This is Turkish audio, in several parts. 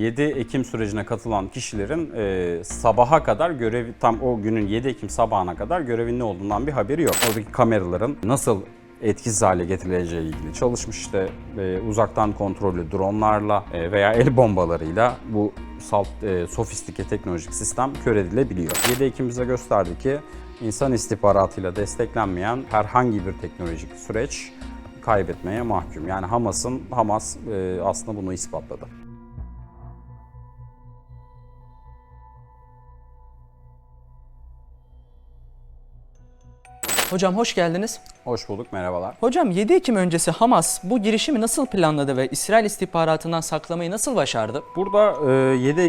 7 Ekim sürecine katılan kişilerin sabaha kadar tam o günün 7 Ekim sabahına kadar görevin ne olduğundan bir haberi yok. Oradaki kameraların nasıl etkisiz hale getirileceği ilgili çalışmış, işte uzaktan kontrollü dronlarla veya el bombalarıyla bu sofistike teknolojik sistem kör edilebiliyor. 7 Ekim bize gösterdi ki insan istihbaratıyla desteklenmeyen herhangi bir teknolojik süreç kaybetmeye mahkum. Yani Hamas aslında bunu ispatladı. Hocam hoş geldiniz. Hoş bulduk, merhabalar. Hocam 7 Ekim öncesi Hamas bu girişimi nasıl planladı ve İsrail istihbaratından saklamayı nasıl başardı? Burada 7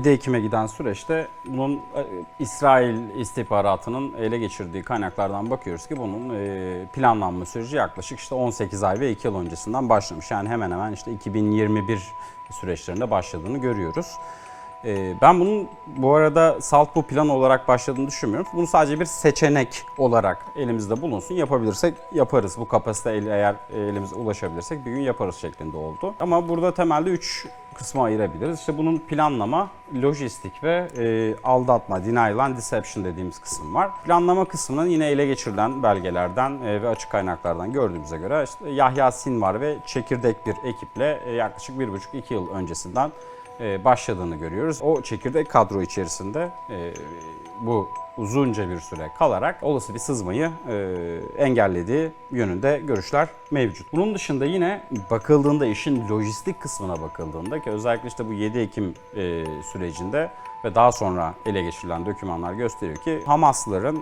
Ekim'e giden süreçte bunun İsrail istihbaratının ele geçirdiği kaynaklardan bakıyoruz ki bunun planlanma süreci yaklaşık 18 ay ve 2 yıl öncesinden başlamış. Yani hemen hemen 2021 süreçlerinde başladığını görüyoruz. Ben bunun bu arada salt bu plan olarak başladığını düşünmüyorum. Bunu sadece bir seçenek olarak elimizde bulunsun. Yapabilirsek yaparız. Bu kapasite eğer elimize ulaşabilirsek bir gün yaparız şeklinde oldu. Ama burada temelde 3 kısma ayırabiliriz. Bunun planlama, lojistik ve aldatma, denial and deception dediğimiz kısım var. Planlama kısmının yine ele geçirilen belgelerden ve açık kaynaklardan gördüğümüze göre Yahya Sinvar ve çekirdek bir ekiple yaklaşık 1,5-2 yıl öncesinden başladığını görüyoruz. O çekirdek kadro içerisinde bu uzunca bir süre kalarak olası bir sızmayı engellediği yönünde görüşler mevcut. Bunun dışında yine bakıldığında işin lojistik kısmına bakıldığında ki özellikle bu 7 Ekim sürecinde ve daha sonra ele geçirilen dokümanlar gösteriyor ki Hamaslıların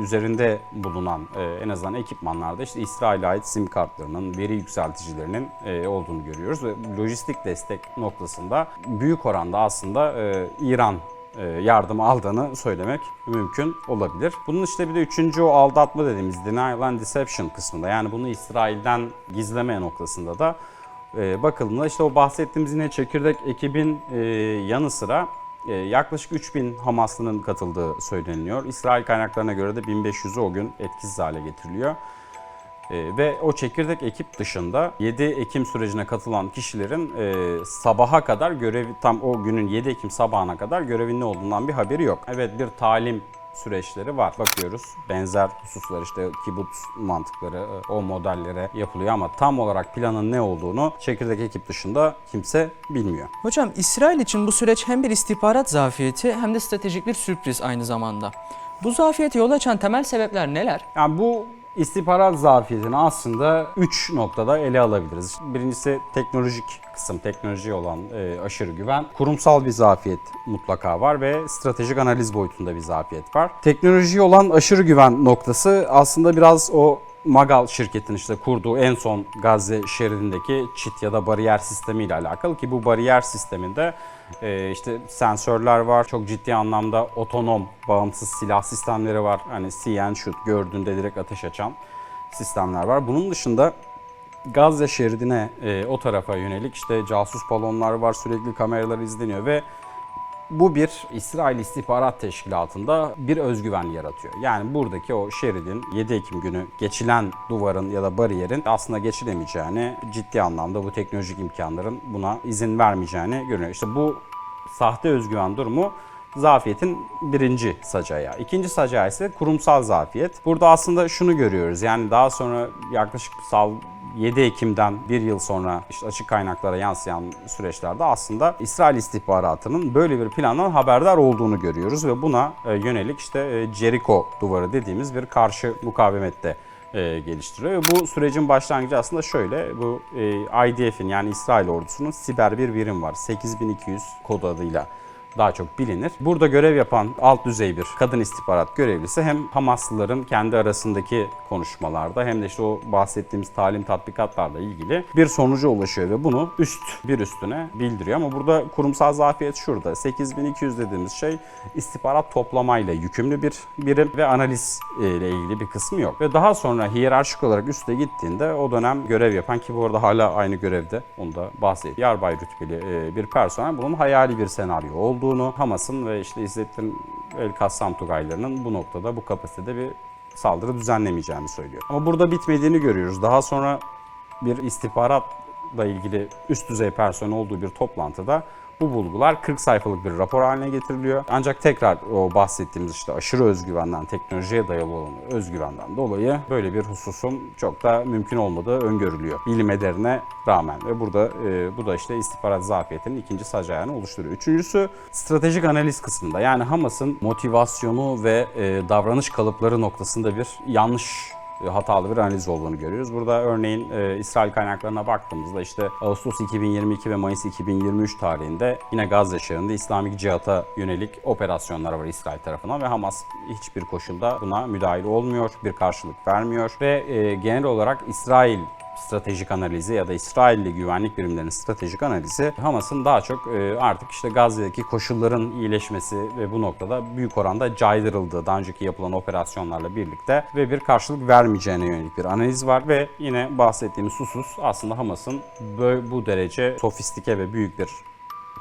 üzerinde bulunan en azından ekipmanlarda İsrail'e ait sim kartlarının, veri yükselticilerinin olduğunu görüyoruz ve lojistik destek noktasında büyük oranda aslında İran yardım aldığını söylemek mümkün olabilir. Bunun bir de üçüncü o aldatma dediğimiz denial and deception kısmında, yani bunu İsrail'den gizleme noktasında da bakıldığında o bahsettiğimiz yine çekirdek ekibin yanı sıra yaklaşık 3000 Hamaslı'nın katıldığı söyleniliyor. İsrail kaynaklarına göre de 1500'ü o gün etkisiz hale getiriliyor. Ve o çekirdek ekip dışında 7 Ekim sürecine katılan kişilerin sabaha kadar tam o günün 7 Ekim sabahına kadar görevin ne olduğundan bir haberi yok. Evet, bir talim süreçleri var. Bakıyoruz benzer hususlar kibbutz mantıkları, o modellere yapılıyor ama tam olarak planın ne olduğunu çekirdek ekip dışında kimse bilmiyor. Hocam İsrail için bu süreç hem bir istihbarat zafiyeti hem de stratejik bir sürpriz aynı zamanda. Bu zafiyete yol açan temel sebepler neler? Yani bu İstihbarat zafiyetini aslında 3 noktada ele alabiliriz. Birincisi teknolojik kısım, teknolojiye olan aşırı güven. Kurumsal bir zafiyet mutlaka var ve stratejik analiz boyutunda bir zafiyet var. Teknolojiye olan aşırı güven noktası aslında biraz o Magal şirketin kurduğu en son Gazze şeridindeki çit ya da bariyer sistemiyle alakalı ki bu bariyer sisteminde sensörler var. Çok ciddi anlamda otonom, bağımsız silah sistemleri var. Hani see and shoot, gördüğünde direkt ateş açan sistemler var. Bunun dışında Gazze şeridine o tarafa yönelik casus balonlar var. Sürekli kameralar izleniyor ve bu bir İsrail İstihbarat Teşkilatı'nda bir özgüven yaratıyor. Yani buradaki o şeridin 7 Ekim günü geçilen duvarın ya da bariyerin aslında geçilemeyeceğini, ciddi anlamda bu teknolojik imkanların buna izin vermeyeceğini görünüyor. Bu sahte özgüven durumu zafiyetin birinci sacağı. İkinci sacağı ise kurumsal zafiyet. Burada aslında şunu görüyoruz. Yani daha sonra yaklaşık 7 Ekim'den bir yıl sonra açık kaynaklara yansıyan süreçlerde aslında İsrail istihbaratının böyle bir plandan haberdar olduğunu görüyoruz ve buna yönelik Jericho duvarı dediğimiz bir karşı mukavemette geliştiriyor. Ve bu sürecin başlangıcı aslında şöyle, bu IDF'in yani İsrail ordusunun siber bir birim var. 8200 kod adıyla daha çok bilinir. Burada görev yapan alt düzey bir kadın istihbarat görevlisi hem Hamaslıların kendi arasındaki konuşmalarda hem de o bahsettiğimiz talim tatbikatlarla ilgili bir sonuca ulaşıyor ve bunu bir üstüne bildiriyor. Ama burada kurumsal zafiyet şurada. 8200 dediğimiz şey istihbarat toplamayla yükümlü bir birim ve analiz ile ilgili bir kısmı yok. Ve daha sonra hiyerarşik olarak üste gittiğinde o dönem görev yapan ki bu arada hala aynı görevde, onu da bahsedeyim. Yarbay rütbeli bir personel bunun hayali bir senaryo olduğunu, Hamas'ın ve İzzettin El-Kassam Tugaylarının bu noktada, bu kapasitede bir saldırı düzenlemeyeceğini söylüyor. Ama burada bitmediğini görüyoruz. Daha sonra bir istihbarat Hamas'la ilgili üst düzey personel olduğu bir toplantıda bu bulgular 40 sayfalık bir rapor haline getiriliyor. Ancak tekrar o bahsettiğimiz işte aşırı özgüvenden, teknolojiye dayalı olan özgüvenden dolayı böyle bir hususun çok da mümkün olmadığı öngörülüyor. Bilim ederine rağmen ve burada bu da işte istihbarat zafiyetinin ikinci sac ayağını oluşturuyor. Üçüncüsü stratejik analiz kısmında. Yani Hamas'ın motivasyonu ve davranış kalıpları noktasında bir yanlış, hatalı bir analiz olduğunu görüyoruz. Burada örneğin İsrail kaynaklarına baktığımızda işte Ağustos 2022 ve Mayıs 2023 tarihinde yine Gazze şehrinde İslamik Cihat'a yönelik operasyonlar var İsrail tarafından ve Hamas hiçbir koşulda buna müdahil olmuyor, bir karşılık vermiyor ve genel olarak İsrail stratejik analizi ya da İsrailli güvenlik birimlerinin stratejik analizi Hamas'ın daha çok artık işte Gazze'deki koşulların iyileşmesi ve bu noktada büyük oranda caydırıldığı daha önceki yapılan operasyonlarla birlikte ve bir karşılık vermeyeceğine yönelik bir analiz var ve yine bahsettiğimiz husus aslında Hamas'ın bu derece sofistike ve büyük bir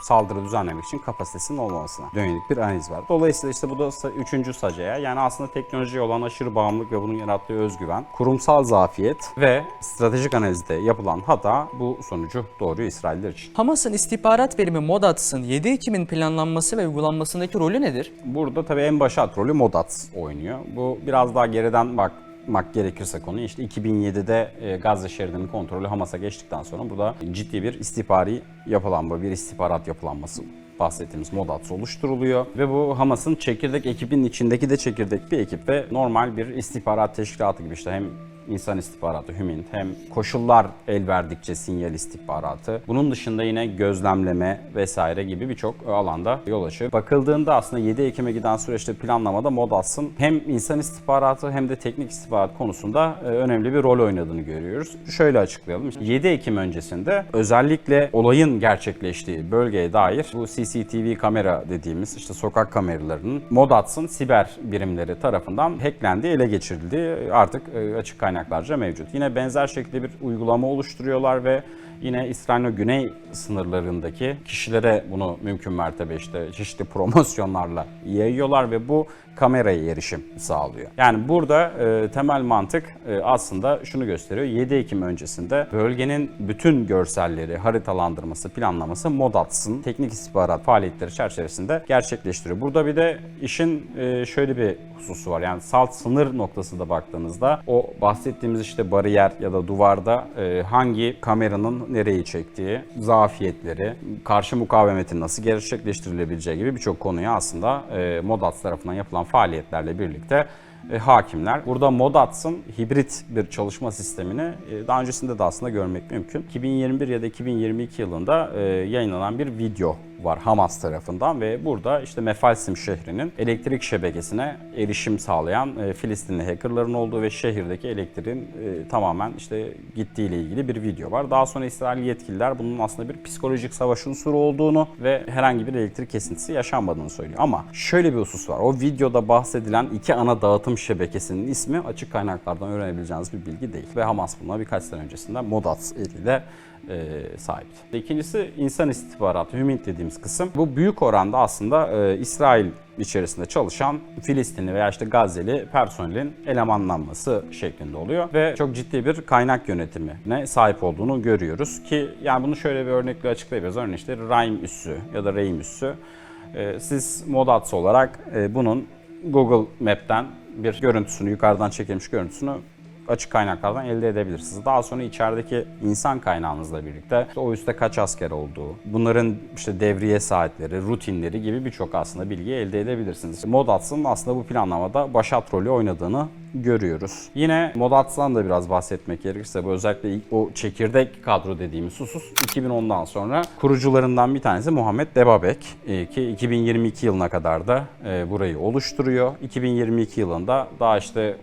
saldırı düzenlemek için kapasitesinin olmamasına yönelik bir analiz var. Dolayısıyla işte bu da üçüncü sacaya, yani aslında teknolojiye olan aşırı bağımlılık ve bunun yarattığı özgüven, kurumsal zafiyet ve stratejik analizde yapılan hata bu sonucu doğuruyor İsrailler için. Hamas'ın istihbarat birimi Modads'ın 7 Ekim'in planlanması ve uygulanmasındaki rolü nedir? Burada tabii en başat rolü Modads oynuyor. Bu biraz daha geriden bakmak gerekirse konuyu işte 2007'de Gazze şeridinin kontrolü Hamas'a geçtikten sonra burada ciddi bir istihbari yapılanma, bir istihbarat yapılanması bahsettiğimiz Modads oluşturuluyor ve bu Hamas'ın çekirdek ekibinin içindeki de çekirdek bir ekip ve normal bir istihbarat teşkilatı gibi işte hem İnsan istihbaratı, HÜMİNT, hem koşullar el verdikçe sinyal istihbaratı. Bunun dışında yine gözlemleme vesaire gibi birçok alanda yol açıyor. Bakıldığında aslında 7 Ekim'e giden süreçte planlamada Modads'ın hem insan istihbaratı hem de teknik istihbarat konusunda önemli bir rol oynadığını görüyoruz. Şöyle açıklayalım. 7 Ekim öncesinde özellikle olayın gerçekleştiği bölgeye dair bu CCTV kamera dediğimiz işte sokak kameralarının Modads'ın siber birimleri tarafından hacklendiği, ele geçirildiği artık açık kaynaklarca mevcut. Yine benzer şekilde bir uygulama oluşturuyorlar ve yine İsrail'in güney sınırlarındaki kişilere bunu mümkün mertebe işte çeşitli promosyonlarla yayıyorlar ve bu kameraya erişim sağlıyor. Yani burada temel mantık aslında şunu gösteriyor. 7 Ekim öncesinde bölgenin bütün görselleri, haritalandırması, planlaması Modads'ın teknik istihbarat faaliyetleri çerçevesinde gerçekleştiriyor. Burada bir de işin şöyle bir hususu var. Yani salt sınır noktasında baktığınızda o bahsettiğimiz işte bariyer ya da duvarda hangi kameranın nereyi çektiği, zafiyetleri, karşı mukavemetin nasıl gerçekleştirilebileceği gibi birçok konuya aslında Modads tarafından yapılan faaliyetlerle birlikte hakimler. Burada Modads'ın hibrit bir çalışma sistemini daha öncesinde de aslında görmek mümkün. 2021 ya da 2022 yılında yayınlanan bir video var Hamas tarafından ve burada işte Mefalsim şehrinin elektrik şebekesine erişim sağlayan Filistinli hackerların olduğu ve şehirdeki elektriğin tamamen işte gittiği ile ilgili bir video var. Daha sonra İsrail yetkililer bunun aslında bir psikolojik savaş unsuru olduğunu ve herhangi bir elektrik kesintisi yaşanmadığını söylüyor. Ama şöyle bir husus var. O videoda bahsedilen iki ana dağıtım şebekesinin ismi açık kaynaklardan öğrenebileceğiniz bir bilgi değil. Ve Hamas buna birkaç sene öncesinde Modads eliyle sahipti. İkincisi insan istihbaratı, HÜMİNT dediğimiz kısım. Bu büyük oranda aslında İsrail içerisinde çalışan Filistinli veya işte Gazze'li personelin elemanlanması şeklinde oluyor ve çok ciddi bir kaynak yönetimine sahip olduğunu görüyoruz ki yani bunu şöyle bir örnekle açıklayabiliriz. Örneğin işte Raim üssü ya da Reim üssü. Siz Modads olarak bunun Google Map'ten bir görüntüsünü, yukarıdan çekilmiş görüntüsünü açık kaynaklardan elde edebilirsiniz. Daha sonra içerideki insan kaynağınızla birlikte işte o üste kaç asker olduğu, bunların işte devriye saatleri, rutinleri gibi birçok aslında bilgi elde edebilirsiniz. Modads'ın aslında bu planlamada başat rolü oynadığını görüyoruz. Yine Modads'tan da biraz bahsetmek gerekirse bu özellikle o çekirdek kadro dediğimiz husus 2010'dan sonra kurucularından bir tanesi Muhammed Debabek ki 2022 yılına kadar da burayı oluşturuyor. 2022 yılında daha işte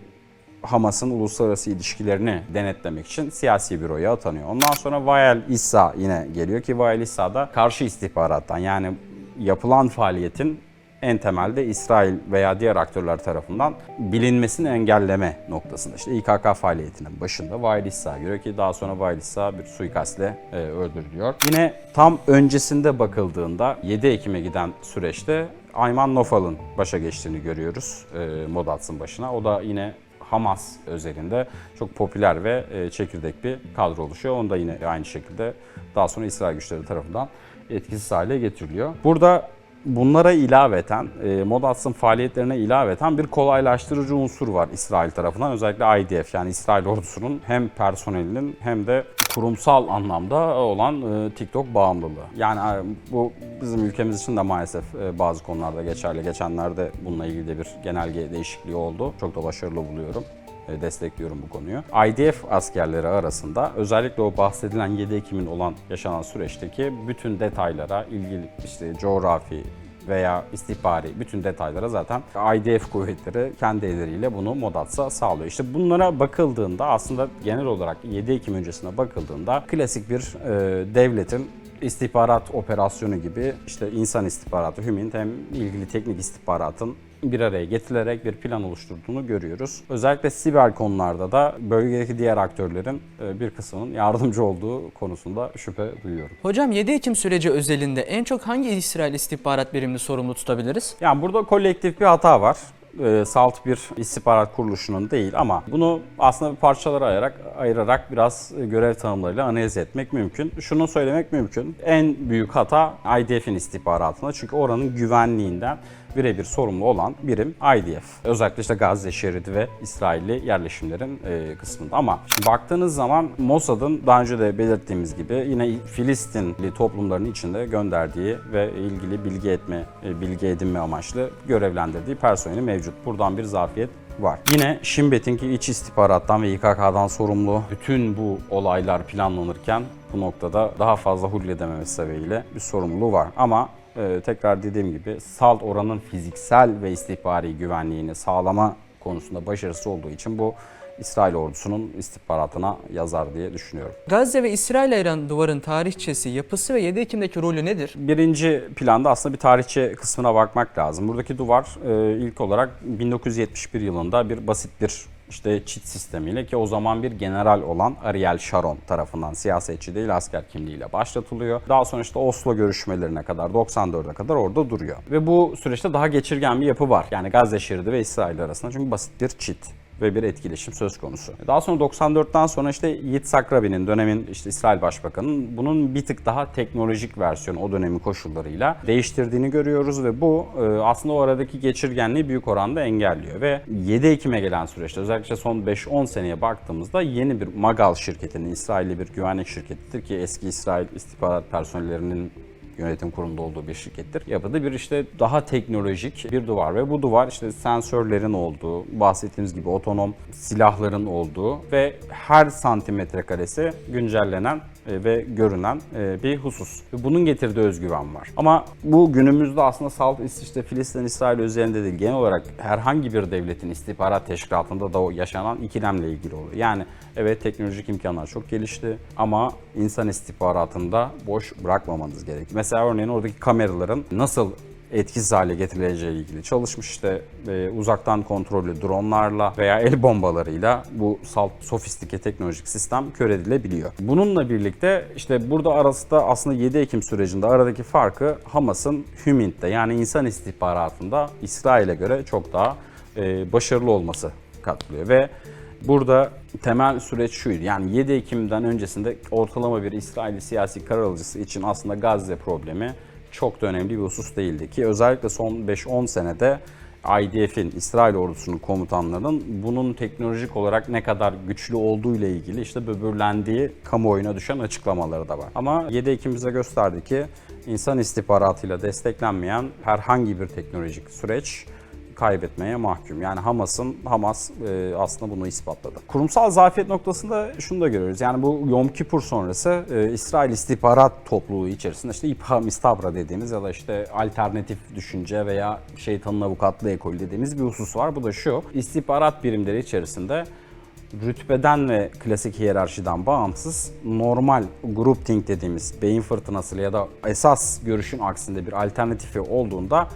Hamas'ın uluslararası ilişkilerini denetlemek için siyasi büroya atanıyor. Ondan sonra Wael Issa yine geliyor ki Wael Issa da karşı istihbarattan yani yapılan faaliyetin en temelde İsrail veya diğer aktörler tarafından bilinmesini engelleme noktasında. İşte İKK faaliyetinin başında Wael Issa geliyor ki daha sonra Wael Issa bir suikastle öldürülüyor. Yine tam öncesinde bakıldığında 7 Ekim'e giden süreçte Ayman Nofal'ın başa geçtiğini görüyoruz Modads'ın başına. O da yine Hamas özelinde çok popüler ve çekirdek bir kadro oluşuyor. Onu da yine aynı şekilde daha sonra İsrail güçleri tarafından etkisiz hale getiriliyor. Burada bunlara ilaveten, Modats'ın faaliyetlerine ilaveten bir kolaylaştırıcı unsur var İsrail tarafından. Özellikle IDF, yani İsrail ordusunun hem personelinin hem de kurumsal anlamda olan TikTok bağımlılığı. Yani bu bizim ülkemiz için de maalesef bazı konularda geçerli. Geçenlerde bununla ilgili de bir genelge değişikliği oldu. Çok da başarılı buluyorum. Destekliyorum bu konuyu. IDF askerleri arasında özellikle o bahsedilen 7 Ekim'in olan yaşanan süreçteki bütün detaylara ilgili işte coğrafi veya istihbari bütün detaylara zaten IDF kuvvetleri kendi elleriyle bunu Modats'a sağlıyor. İşte bunlara bakıldığında aslında genel olarak 7 Ekim öncesine bakıldığında klasik bir devletin istihbarat operasyonu gibi işte insan istihbaratı, HÜMİNT hem ilgili teknik istihbaratın bir araya getirilerek bir plan oluşturduğunu görüyoruz. Özellikle siber konularda da bölgedeki diğer aktörlerin bir kısmının yardımcı olduğu konusunda şüphe duyuyorum. Hocam 7 Ekim süreci özelinde en çok hangi İsrail istihbarat birimini sorumlu tutabiliriz? Yani burada kolektif bir hata var. Salt bir istihbarat kuruluşunun değil ama bunu aslında parçalara ayırarak biraz görev tanımlarıyla analiz etmek mümkün. Şunu söylemek mümkün. En büyük hata IDF'in istihbaratında, çünkü oranın güvenliğinden birebir sorumlu olan birim IDF. Özellikle işte Gazze şeridi ve İsrailli yerleşimlerin kısmında. Ama şimdi baktığınız zaman Mossad'ın daha önce de belirttiğimiz gibi yine Filistinli toplumların içinde gönderdiği ve ilgili bilgi edinme amaçlı görevlendirdiği personeli mevcut. Buradan bir zafiyet var. Yine Shin Bet'in ki iç istihbarattan ve İKK'dan sorumlu bütün bu olaylar planlanırken bu noktada daha fazla hulledememesi sebebiyle bir sorumluluğu var. Ama tekrar dediğim gibi SALT oranın fiziksel ve istihbari güvenliğini sağlama konusunda başarısı olduğu için bu İsrail ordusunun istihbaratına yazar diye düşünüyorum. Gazze ve İsrail ayıran duvarın tarihçesi, yapısı ve 7 Ekim'deki rolü nedir? Birinci planda aslında bir tarihçe kısmına bakmak lazım. Buradaki duvar ilk olarak 1971 yılında bir basit bir çit sistemiyle, ki o zaman bir general olan Ariel Sharon tarafından, siyasetçi değil asker kimliğiyle başlatılıyor. Daha sonra Oslo görüşmelerine kadar 94'e kadar orada duruyor. Ve bu süreçte daha geçirgen bir yapı var. Yani Gazze şeridi ve İsrail arasında, çünkü basit bir çit ve bir etkileşim söz konusu. Daha sonra 94'ten sonra Yitzhak Rabin'in, dönemin İsrail Başbakanı'nın bunun bir tık daha teknolojik versiyonu o dönemin koşullarıyla değiştirdiğini görüyoruz ve bu aslında o aradaki geçirgenliği büyük oranda engelliyor ve 7 Ekim'e gelen süreçte özellikle son 5-10 seneye baktığımızda yeni bir Magal şirketinin, İsrailli bir güvenlik şirketidir ki eski İsrail istihbarat personellerinin yönetim kurumunda olduğu bir şirkettir. Yapıda bir daha teknolojik bir duvar ve bu duvar sensörlerin olduğu, bahsettiğimiz gibi otonom silahların olduğu ve her santimetre karesi güncellenen ve görünen bir husus. Bunun getirdiği özgüven var. Ama bu günümüzde aslında SALT Filistin, İsrail üzerinde değil, genel olarak herhangi bir devletin istihbarat teşkilatında da o yaşanan ikilemle ilgili oluyor. Yani evet, teknolojik imkanlar çok gelişti ama insan istihbaratında boş bırakmamanız gerekiyor. Mesela örneğin oradaki kameraların nasıl etkisiz hale getirileceği ilgili çalışmış, uzaktan kontrollü dronlarla veya el bombalarıyla bu sofistike teknolojik sistem kör edilebiliyor. Bununla birlikte burada arasında aslında 7 Ekim sürecinde aradaki farkı Hamas'ın HÜMİNT'te, yani insan istihbaratında İsrail'e göre çok daha başarılı olması katlıyor ve burada temel süreç şuydu. Yani 7 Ekim'den öncesinde ortalama bir İsrailli siyasi karar alıcısı için aslında Gazze problemi çok da önemli bir husus değildi ki özellikle son 5-10 senede IDF'in, İsrail ordusunun komutanlarının bunun teknolojik olarak ne kadar güçlü olduğu ile ilgili böbürlendiği kamuoyuna düşen açıklamaları da var. Ama 7 Ekim bize gösterdi ki insan istihbaratıyla desteklenmeyen herhangi bir teknolojik süreç kaybetmeye mahkum. Yani Hamas aslında bunu ispatladı. Kurumsal zafiyet noktasında şunu da görüyoruz. Yani bu Yom Kipur sonrası İsrail istihbarat topluluğu içerisinde İbha Mistabra dediğimiz ya da alternatif düşünce veya şeytanın avukatlığı ekolü dediğimiz bir husus var. Bu da şu: istihbarat birimleri içerisinde rütbeden ve klasik hiyerarşiden bağımsız normal groupthink dediğimiz beyin fırtınası ya da esas görüşün aksinde bir alternatifi olduğunda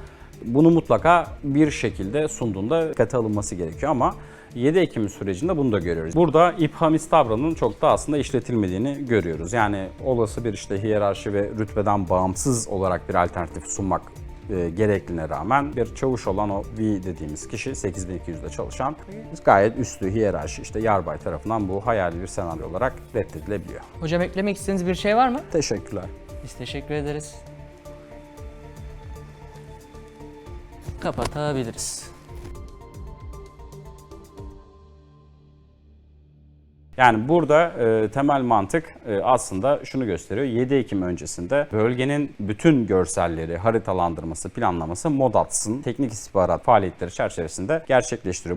bunu mutlaka bir şekilde sunduğunda dikkate alınması gerekiyor ama 7 Ekim sürecinde bunu da görüyoruz. Burada İbha Mistabra'nın çok da aslında işletilmediğini görüyoruz. Yani olası bir hiyerarşi ve rütbeden bağımsız olarak bir alternatif sunmak gerekliliğine rağmen bir çavuş olan o V dediğimiz kişi 8200'de çalışan gayet üstü hiyerarşi işte yarbay tarafından bu hayali bir senaryo olarak reddedilebiliyor. Hocam eklemek istediğiniz bir şey var mı? Teşekkürler. Biz teşekkür ederiz. Kapatabiliriz. Yani burada temel mantık aslında şunu gösteriyor. 7 Ekim öncesinde bölgenin bütün görselleri, haritalandırması, planlaması MODATS'ın teknik istihbarat faaliyetleri çerçevesinde gerçekleştiriyor.